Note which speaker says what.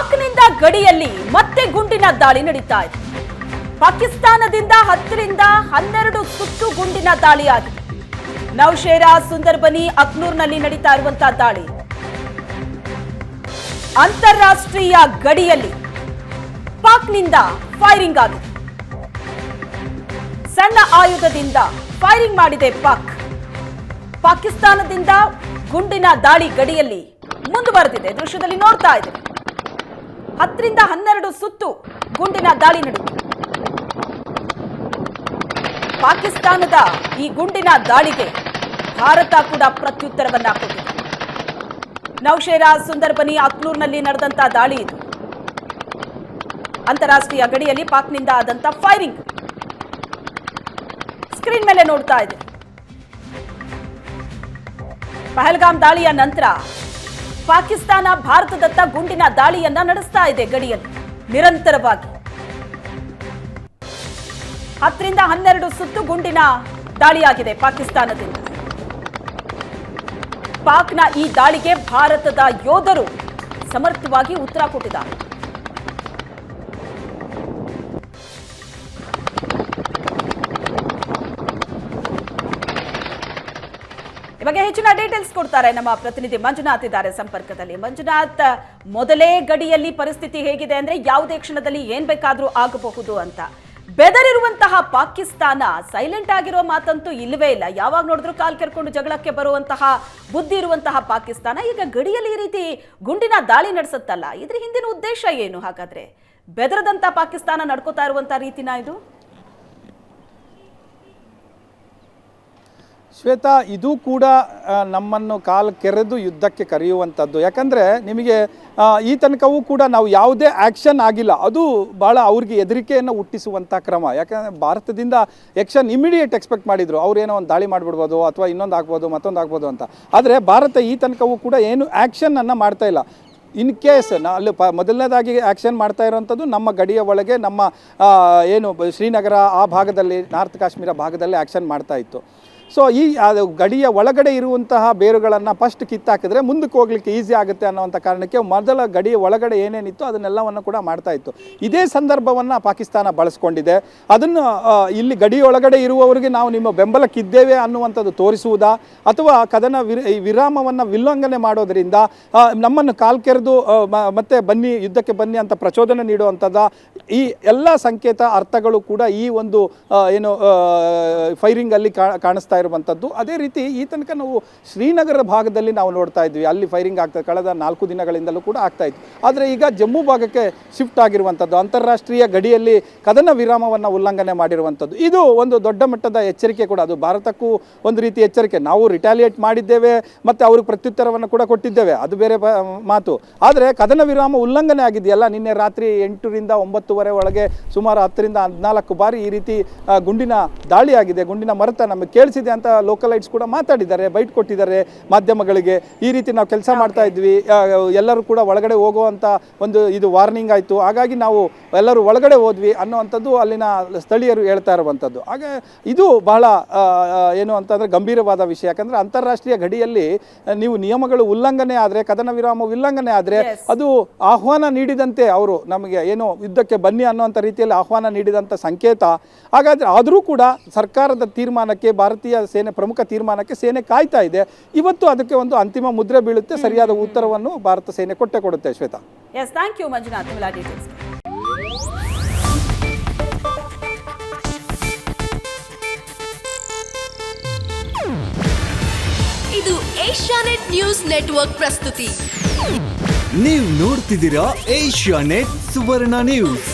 Speaker 1: ಪಾಕ್ನಿಂದ ಗಡಿಯಲ್ಲಿ ಮತ್ತೆ ಗುಂಡಿನ ದಾಳಿ ನಡೀತಾ ಇದೆ. ಪಾಕಿಸ್ತಾನದಿಂದ 10 ರಿಂದ 12 ಸುತ್ತು ಗುಂಡಿನ ದಾಳಿಯಾಗಿದೆ. ನೌಶೇರಾ, ಸುಂದರ್ಬನಿ, ಅಕ್ನೂರ್ನಲ್ಲಿ ನಡೀತಾ ಇರುವಂತಹ ದಾಳಿ. ಅಂತಾರಾಷ್ಟ್ರೀಯ ಗಡಿಯಲ್ಲಿ ಪಾಕ್ನಿಂದ ಫೈರಿಂಗ್ ಆಗಿದೆ. ಸಣ್ಣ ಆಯುಧದಿಂದ ಫೈರಿಂಗ್ ಮಾಡಿದೆ ಪಾಕ್. ಪಾಕಿಸ್ತಾನದಿಂದ ಗುಂಡಿನ ದಾಳಿ ಗಡಿಯಲ್ಲಿ ಮುಂದುವರೆದಿದೆ. ದೃಶ್ಯದಲ್ಲಿ ನೋಡ್ತಾ ಇದ್ದೇವೆ. 10 ರಿಂದ 12 ಸುತ್ತು ಗುಂಡಿನ ದಾಳಿ ನಡೆಯಿತು. ಪಾಕಿಸ್ತಾನದ ಈ ಗುಂಡಿನ ದಾಳಿಗೆ ಭಾರತ ಕೂಡ ಪ್ರತ್ಯುತ್ತರವನ್ನ ಕೊಟ್ಟಿದೆ. ನೌಶೇರಾ, ಸುಂದರ್ಬನಿ, ಅಕ್ನೂರ್ನಲ್ಲಿ ನಡೆದಂತಹ ದಾಳಿ ಇದು. ಅಂತಾರಾಷ್ಟ್ರೀಯ ಗಡಿಯಲ್ಲಿ ಪಾಕ್ನಿಂದ ಆದಂತ ಫೈರಿಂಗ್ ಸ್ಕ್ರೀನ್ ಮೇಲೆ ನೋಡ್ತಾ ಇದೆ. ಪಹಲ್ಗಾಮ್ ದಾಳಿಯ ನಂತರ ಪಾಕಿಸ್ತಾನ ಭಾರತದತ್ತ ಗುಂಡಿನ ದಾಳಿಯನ್ನ ನಡೆಸ್ತಾ ಇದೆ. ಗಡಿಯಲ್ಲಿ ನಿರಂತರವಾಗಿ 10 ರಿಂದ 12 ಸುತ್ತು ಗುಂಡಿನ ದಾಳಿಯಾಗಿದೆ ಪಾಕಿಸ್ತಾನದಿಂದ. ಪಾಕ್ನ ಈ ದಾಳಿಗೆ ಭಾರತದ ಯೋಧರು ಸಮರ್ಥವಾಗಿ ಉತ್ತರ ಕೊಟ್ಟಿದ್ದಾರೆ. ಈ ಬಗ್ಗೆ ಹೆಚ್ಚಿನ ಡೀಟೇಲ್ಸ್ ಕೊಡ್ತಾರೆ ನಮ್ಮ ಪ್ರತಿನಿಧಿ ಮಂಜುನಾಥ್ ಇದ್ದಾರೆ ಸಂಪರ್ಕದಲ್ಲಿ. ಮಂಜುನಾಥ್, ಮೊದಲೇ ಗಡಿಯಲ್ಲಿ ಪರಿಸ್ಥಿತಿ ಹೇಗಿದೆ ಅಂದ್ರೆ ಯಾವುದೇ ಕ್ಷಣದಲ್ಲಿ ಏನ್ ಬೇಕಾದ್ರೂ ಆಗಬಹುದು ಅಂತ ಬೆದರಿರುವಂತಹ ಪಾಕಿಸ್ತಾನ ಸೈಲೆಂಟ್ ಆಗಿರುವ ಮಾತಂತೂ ಇಲ್ಲವೇ ಇಲ್ಲ. ಯಾವಾಗ ನೋಡಿದ್ರು ಕಾಲ್ ಕೆರ್ಕೊಂಡು ಜಗಳಕ್ಕೆ ಬರುವಂತಹ ಬುದ್ಧಿ ಇರುವಂತಹ ಪಾಕಿಸ್ತಾನ ಈಗ ಗಡಿಯಲ್ಲಿ ಈ ರೀತಿ ಗುಂಡಿನ ದಾಳಿ ನಡೆಸುತ್ತಲ್ಲ, ಇದ್ರ ಹಿಂದಿನ ಉದ್ದೇಶ ಏನು? ಹಾಗಾದ್ರೆ ಬೆದರದಂತ ಪಾಕಿಸ್ತಾನ ನಡ್ಕೋತಾ ಇರುವಂತಹ ರೀತಿನ ಇದು?
Speaker 2: ಶ್ವೇತಾ, ಇದು ಕೂಡ ನಮ್ಮನ್ನು ಕಾಲು ಕೆರೆದು ಯುದ್ಧಕ್ಕೆ ಕರೆಯುವಂಥದ್ದು. ಯಾಕಂದರೆ ನಿಮಗೆ ಈ ತನಕವೂ ಕೂಡ ನಾವು ಯಾವುದೇ ಆ್ಯಕ್ಷನ್ ಆಗಿಲ್ಲ. ಅದು ಭಾಳ ಅವ್ರಿಗೆ ಹೆದರಿಕೆಯನ್ನು ಹುಟ್ಟಿಸುವಂಥ ಕ್ರಮ. ಯಾಕಂದರೆ ಭಾರತದಿಂದ ಆ್ಯಕ್ಷನ್ ಇಮಿಡಿಯೇಟ್ ಎಕ್ಸ್ಪೆಕ್ಟ್ ಮಾಡಿದರು. ಅವ್ರೇನೋ ಒಂದು ದಾಳಿ ಮಾಡಿಬಿಡ್ಬೋದು ಅಥವಾ ಇನ್ನೊಂದು ಆಗ್ಬೋದು ಮತ್ತೊಂದು ಆಗ್ಬೋದು ಅಂತ. ಆದರೆ ಭಾರತ ಈ ತನಕವೂ ಕೂಡ ಏನು ಆ್ಯಕ್ಷನನ್ನು ಮಾಡ್ತಾ ಇಲ್ಲ. ಇನ್ ಕೇಸ್ ಅಲ್ಲಿ ಮೊದಲನೇದಾಗಿ ಆ್ಯಕ್ಷನ್ ಮಾಡ್ತಾ ಇರೋವಂಥದ್ದು ನಮ್ಮ ಗಡಿಯ ಒಳಗೆ ನಮ್ಮ ಏನು ಶ್ರೀನಗರ ಆ ಭಾಗದಲ್ಲಿ, ನಾರ್ತ್ ಕಾಶ್ಮೀರ ಭಾಗದಲ್ಲಿ ಆ್ಯಕ್ಷನ್ ಮಾಡ್ತಾ ಇತ್ತು. ಸೊ ಈ ಗಡಿಯ ಒಳಗಡೆ ಇರುವಂತಹ ಬೇರುಗಳನ್ನು ಫಸ್ಟ್ ಕಿತ್ತಾಕಿದ್ರೆ ಮುಂದಕ್ಕೆ ಹೋಗ್ಲಿಕ್ಕೆ ಈಸಿ ಆಗುತ್ತೆ ಅನ್ನೋವಂಥ ಕಾರಣಕ್ಕೆ ಮೊದಲ ಗಡಿಯ ಒಳಗಡೆ ಏನೇನಿತ್ತು ಅದನ್ನೆಲ್ಲವನ್ನು ಕೂಡ ಮಾಡ್ತಾ ಇತ್ತು. ಇದೇ ಸಂದರ್ಭವನ್ನು ಪಾಕಿಸ್ತಾನ ಬಳಸ್ಕೊಂಡಿದೆ. ಅದನ್ನು ಇಲ್ಲಿ ಗಡಿಯೊಳಗಡೆ ಇರುವವರಿಗೆ ನಾವು ನಿಮ್ಮ ಬೆಂಬಲಕ್ಕಿದ್ದೇವೆ ಅನ್ನುವಂಥದ್ದು ತೋರಿಸುವುದಾ, ಅಥವಾ ಕದನ ವಿರಾಮವನ್ನು ಉಲ್ಲಂಘನೆ ಮಾಡೋದರಿಂದ ನಮ್ಮನ್ನು ಕಾಲ್ ಕೆರೆದು ಮತ್ತೆ ಬನ್ನಿ ಯುದ್ಧಕ್ಕೆ ಬನ್ನಿ ಅಂತ ಪ್ರಚೋದನೆ ನೀಡುವಂಥದ್ದು, ಈ ಎಲ್ಲ ಸಂಕೇತ ಅರ್ಥಗಳು ಕೂಡ ಈ ಒಂದು ಏನು ಫೈರಿಂಗಲ್ಲಿ ಕಾಣಿಸ್ತಾ ಇರುವಂಥದ್ದು. ಅದೇ ರೀತಿ ಈ ತನಕ ನಾವು ಶ್ರೀನಗರ ಭಾಗದಲ್ಲಿ ನಾವು ನೋಡ್ತಾ ಇದ್ವಿ, ಅಲ್ಲಿ ಫೈರಿಂಗ್ ಆಗ್ತದೆ. ಕಳೆದ 4 ದಿನಗಳಿಂದಲೂ ಕೂಡ ಆಗ್ತಾ ಇತ್ತು. ಆದರೆ ಈಗ ಜಮ್ಮು ಭಾಗಕ್ಕೆ ಶಿಫ್ಟ್ ಆಗಿರುವಂಥದ್ದು, ಅಂತಾರಾಷ್ಟ್ರೀಯ ಗಡಿಯಲ್ಲಿ ಕದನ ವಿರಾಮವನ್ನು ಉಲ್ಲಂಘನೆ ಮಾಡಿರುವಂಥದ್ದು, ಇದು ಒಂದು ದೊಡ್ಡ ಮಟ್ಟದ ಎಚ್ಚರಿಕೆ ಕೂಡ. ಅದು ಭಾರತಕ್ಕೂ ಒಂದು ರೀತಿ ಎಚ್ಚರಿಕೆ. ನಾವು ರಿಟಾಲಿಯೇಟ್ ಮಾಡಿದ್ದೇವೆ ಮತ್ತು ಅವ್ರಿಗೆ ಪ್ರತ್ಯುತ್ತರವನ್ನು ಕೂಡ ಕೊಟ್ಟಿದ್ದೇವೆ, ಅದು ಬೇರೆ ಮಾತು. ಆದರೆ ಕದನ ವಿರಾಮ ಉಲ್ಲಂಘನೆ ಆಗಿದೆಯಲ್ಲ, ನಿನ್ನೆ ರಾತ್ರಿ 8 ರಿಂದ 9 ಒಳಗೆ ಸುಮಾರು 10 ರಿಂದ 14 ಬಾರಿ ಈ ರೀತಿ ಗುಂಡಿನ ದಾಳಿ ಆಗಿದೆ. ಗುಂಡಿನ ಮರತ ನಮಗೆ ಕೇಳಿಸಿದೆ ಅಂತ ಲೋಕಲೈಟ್ಸ್ ಕೂಡ ಮಾತಾಡಿದ್ದಾರೆ, ಬೈಟ್ ಕೊಟ್ಟಿದ್ದಾರೆ ಮಾಧ್ಯಮಗಳಿಗೆ. ಈ ರೀತಿ ನಾವು ಕೆಲಸ ಮಾಡ್ತಾ ಇದ್ವಿ, ಎಲ್ಲರೂ ಕೂಡ ಒಳಗಡೆ ಹೋಗುವಂಥ ಒಂದು ಇದು ವಾರ್ನಿಂಗ್ ಆಯಿತು, ಹಾಗಾಗಿ ನಾವು ಎಲ್ಲರೂ ಒಳಗಡೆ ಹೋದ್ವಿ ಅನ್ನೋವಂಥದ್ದು ಅಲ್ಲಿನ ಸ್ಥಳೀಯರು ಹೇಳ್ತಾ ಇರುವಂಥದ್ದು. ಹಾಗೆ ಇದು ಬಹಳ ಏನು ಅಂತಂದರೆ ಗಂಭೀರವಾದ ವಿಷಯ. ಯಾಕಂದರೆ ಅಂತಾರಾಷ್ಟ್ರೀಯ ಗಡಿಯಲ್ಲಿ ನೀವು ನಿಯಮಗಳು ಉಲ್ಲಂಘನೆ ಆದರೆ, ಕದನ ವಿರಾಮ ಉಲ್ಲಂಘನೆ ಆದರೆ ಅದು ಆಹ್ವಾನ ನೀಡಿದಂತೆ, ಅವರು ನಮಗೆ ಏನು ಯುದ್ಧಕ್ಕೆ ಬನ್ನಿ ಅನ್ನೋಂಥ ರೀತಿಯಲ್ಲಿ ಆಹ್ವಾನ ನೀಡಿದಂಥ ಸಂಕೇತ. ಹಾಗಾದರೆ ಆದರೂ ಕೂಡ ಸರ್ಕಾರದ ತೀರ್ಮಾನಕ್ಕೆ, ಭಾರತೀಯ ಸೇನೆ ಪ್ರಮುಖ ತೀರ್ಮಾನಕ್ಕೆ ಸೇನೆ ಕಾಯ್ತಾ ಇದೆ. ಇವತ್ತು ಅದಕ್ಕೆ ಒಂದು ಅಂತಿಮ ಮುದ್ರೆ ಬೀಳುತ್ತೆ. ಸರಿಯಾದ ಉತ್ತರವನ್ನು ಭಾರತ ಸೇನೆ ಕೊಟ್ಟೆ ಕೊಡುತ್ತೆ. Shweta,
Speaker 1: yes, thank you Manjunath.
Speaker 3: ಇದು ಏಷ್ಯಾನೆಟ್ ನ್ಯೂಸ್ ನೆಟ್ವರ್ಕ್ ಪ್ರಸ್ತುತಿ.
Speaker 4: ನೀವು ನೋಡ್ತಿದ್ದೀರಾ ಏಷ್ಯಾನೆಟ್ ಸುವರ್ಣ ನ್ಯೂಸ್.